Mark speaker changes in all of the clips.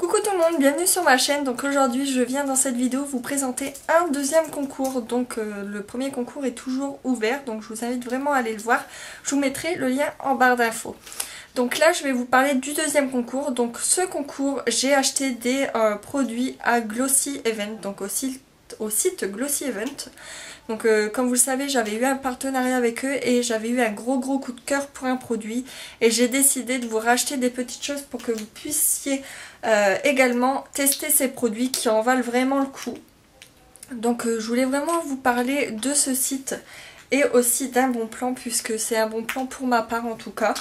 Speaker 1: Coucou tout le monde, bienvenue sur ma chaîne. Donc aujourd'hui je viens dans cette vidéo vous présenter un deuxième concours. Donc le premier concours est toujours ouvert, donc je vous invite vraiment à aller le voir. Je vous mettrai le lien en barre d'infos. Donc là je vais vous parler du deuxième concours. Donc ce concours, j'ai acheté des produits à Glossy Event, donc au site Glossy Event. Donc comme vous le savez, j'avais eu un partenariat avec eux et j'avais eu un gros coup de cœur pour un produit. Et j'ai décidé de vous racheter des petites choses pour que vous puissiez également tester ces produits qui en valent vraiment le coup. Donc je voulais vraiment vous parler de ce site et aussi d'un bon plan, puisque c'est un bon plan pour ma part en tout cas.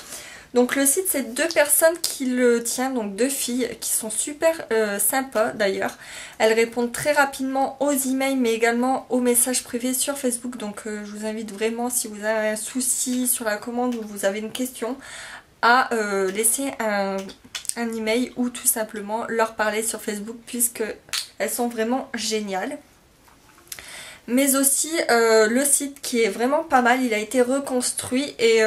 Speaker 1: Donc le site, c'est deux personnes qui le tiennent, donc deux filles qui sont super sympas d'ailleurs. Elles répondent très rapidement aux emails mais également aux messages privés sur Facebook. Donc je vous invite vraiment, si vous avez un souci sur la commande ou vous avez une question, à laisser un email ou tout simplement leur parler sur Facebook, puisque elles sont vraiment géniales. Mais aussi le site qui est vraiment pas mal, il a été reconstruit et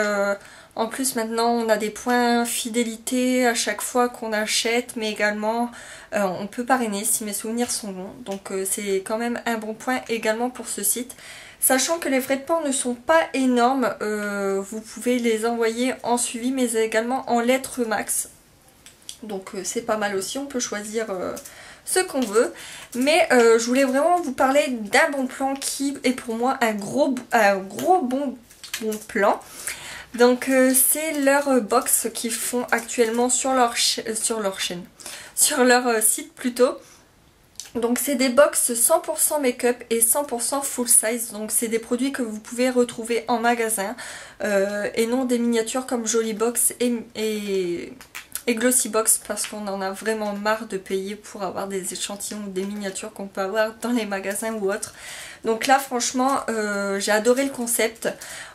Speaker 1: en plus maintenant on a des points fidélité à chaque fois qu'on achète, mais également on peut parrainer si mes souvenirs sont bons. Donc c'est quand même un bon point également pour ce site. Sachant que les frais de port ne sont pas énormes, vous pouvez les envoyer en suivi mais également en lettres max. Donc c'est pas mal aussi, on peut choisir ce qu'on veut. Mais je voulais vraiment vous parler d'un bon plan qui est pour moi un gros bon plan. Donc c'est leur box qu'ils font actuellement sur leur site plutôt. Donc c'est des box 100% make-up et 100% full size. Donc c'est des produits que vous pouvez retrouver en magasin et non des miniatures comme Jolly Box et Glossy Box, parce qu'on en a vraiment marre de payer pour avoir des échantillons ou des miniatures qu'on peut avoir dans les magasins ou autres. Donc là franchement j'ai adoré le concept.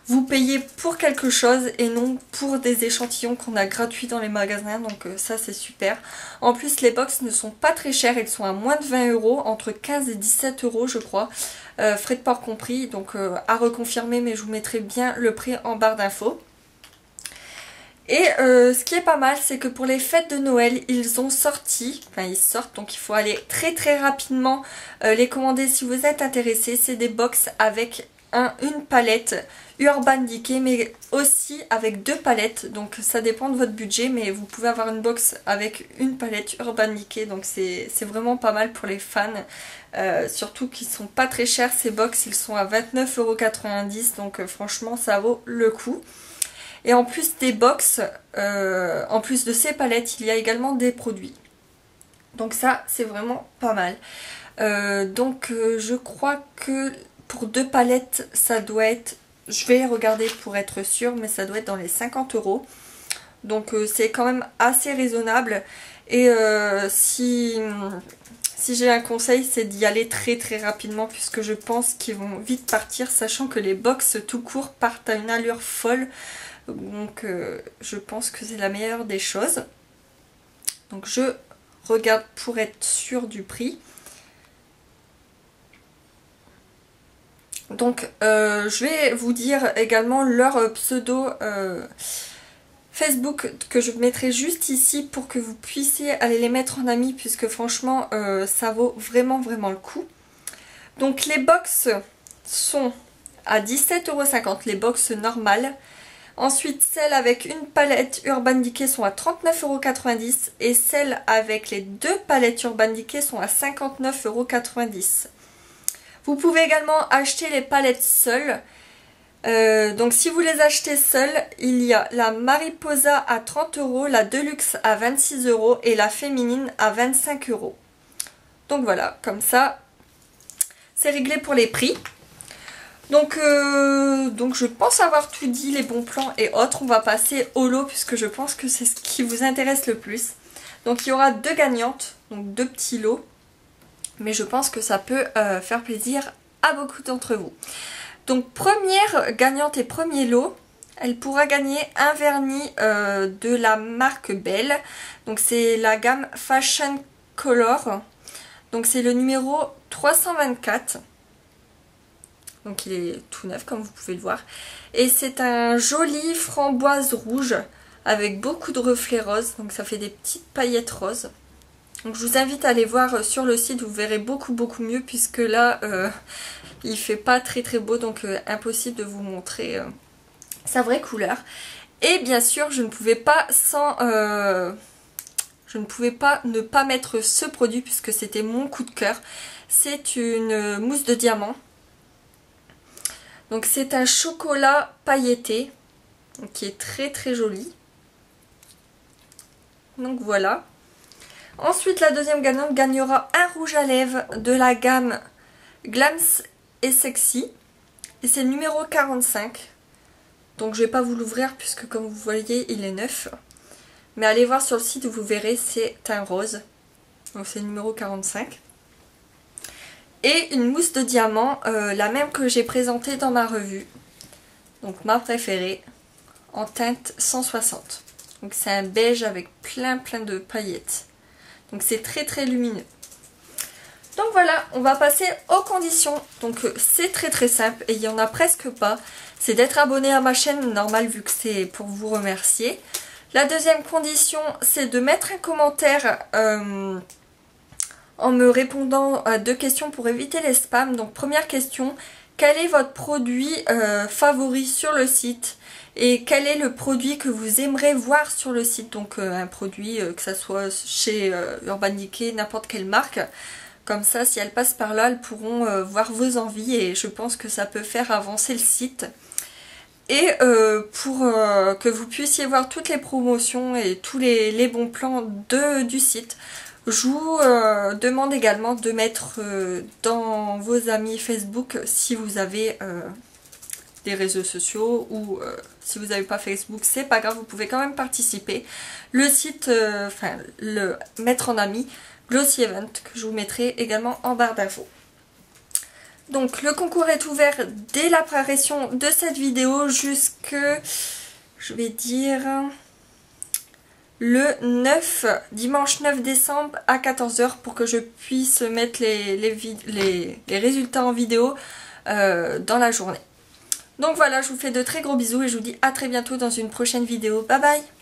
Speaker 1: Vous payez pour quelque chose et non pour des échantillons qu'on a gratuits dans les magasins, donc ça c'est super. En plus les box ne sont pas très chères, elles sont à moins de 20 €, entre 15 et 17 € je crois, frais de port compris, donc à reconfirmer, mais je vous mettrai bien le prix en barre d'infos. Et ce qui est pas mal, c'est que pour les fêtes de Noël, ils ont sorti, enfin ils sortent, donc il faut aller très rapidement les commander si vous êtes intéressé. C'est des box avec une palette Urban Decay, mais aussi avec deux palettes, donc ça dépend de votre budget, mais vous pouvez avoir une box avec une palette Urban Decay, donc c'est vraiment pas mal pour les fans, surtout qu'ils sont pas très chers ces box, ils sont à 29,90 €, donc franchement ça vaut le coup. Et en plus des box, en plus de ces palettes, il y a également des produits. Donc ça, c'est vraiment pas mal. Je crois que pour deux palettes, ça doit être... Je vais regarder pour être sûre, mais ça doit être dans les 50 €. Donc c'est quand même assez raisonnable. Et si j'ai un conseil, c'est d'y aller très rapidement, puisque je pense qu'ils vont vite partir, sachant que les box tout court partent à une allure folle. Donc je pense que c'est la meilleure des choses. Donc je regarde pour être sûre du prix. Donc je vais vous dire également leur pseudo Facebook que je mettrai juste ici pour que vous puissiez aller les mettre en ami, puisque franchement ça vaut vraiment le coup. Donc les box sont à 17,50 €, les box normales. Ensuite, celles avec une palette Urban Decay sont à 39,90 € et celles avec les deux palettes Urban Decay sont à 59,90 €. Vous pouvez également acheter les palettes seules. Donc si vous les achetez seules, il y a la Mariposa à 30 €, la Deluxe à 26 € et la féminine à 25 €. Donc voilà, comme ça, c'est réglé pour les prix. Donc je pense avoir tout dit, les bons plans et autres. On va passer au lot, puisque je pense que c'est ce qui vous intéresse le plus. Donc il y aura deux gagnantes, donc deux petits lots. Mais je pense que ça peut faire plaisir à beaucoup d'entre vous. Donc première gagnante et premier lot, elle pourra gagner un vernis de la marque Belle. Donc c'est la gamme Fashion Color. Donc c'est le numéro 324. Donc il est tout neuf comme vous pouvez le voir. Et c'est un joli framboise rouge avec beaucoup de reflets roses. Donc ça fait des petites paillettes roses. Donc je vous invite à aller voir sur le site, vous verrez beaucoup mieux puisque là il fait pas très beau, donc impossible de vous montrer sa vraie couleur. Et bien sûr je ne pouvais pas ne pas mettre ce produit puisque c'était mon coup de cœur. C'est une mousse de diamant. Donc c'est un chocolat pailleté qui est très joli. Donc voilà. Ensuite la deuxième gagnante gagnera un rouge à lèvres de la gamme Glams et Sexy. Et c'est le numéro 45. Donc je vais pas vous l'ouvrir puisque comme vous voyez il est neuf. Mais allez voir sur le site, vous verrez, c'est un rose. Donc c'est le numéro 45. Et une mousse de diamant, la même que j'ai présentée dans ma revue. Donc ma préférée, en teinte 160. Donc c'est un beige avec plein de paillettes. Donc c'est très lumineux. Donc voilà, on va passer aux conditions. Donc c'est très simple et il n'y en a presque pas. C'est d'être abonné à ma chaîne, normal vu que c'est pour vous remercier. La deuxième condition, c'est de mettre un commentaire en me répondant à 2 questions pour éviter les spams. Donc première question, quel est votre produit favori sur le site? Et quel est le produit que vous aimerez voir sur le site? Donc un produit, que ça soit chez Urban Decay, n'importe quelle marque. Comme ça, si elles passent par là, elles pourront voir vos envies et je pense que ça peut faire avancer le site. Et pour que vous puissiez voir toutes les promotions et tous les bons plans du site, je vous demande également de mettre dans vos amis Facebook si vous avez des réseaux sociaux ou si vous n'avez pas Facebook, c'est pas grave, vous pouvez quand même participer. Le site, le mettre en ami, Glossy Event, que je vous mettrai également en barre d'infos. Donc le concours est ouvert dès l'apparition de cette vidéo jusque, je vais dire, le 9, dimanche 9 décembre à 14 h pour que je puisse mettre les résultats en vidéo dans la journée. Donc voilà, je vous fais de très gros bisous et je vous dis à très bientôt dans une prochaine vidéo. Bye bye!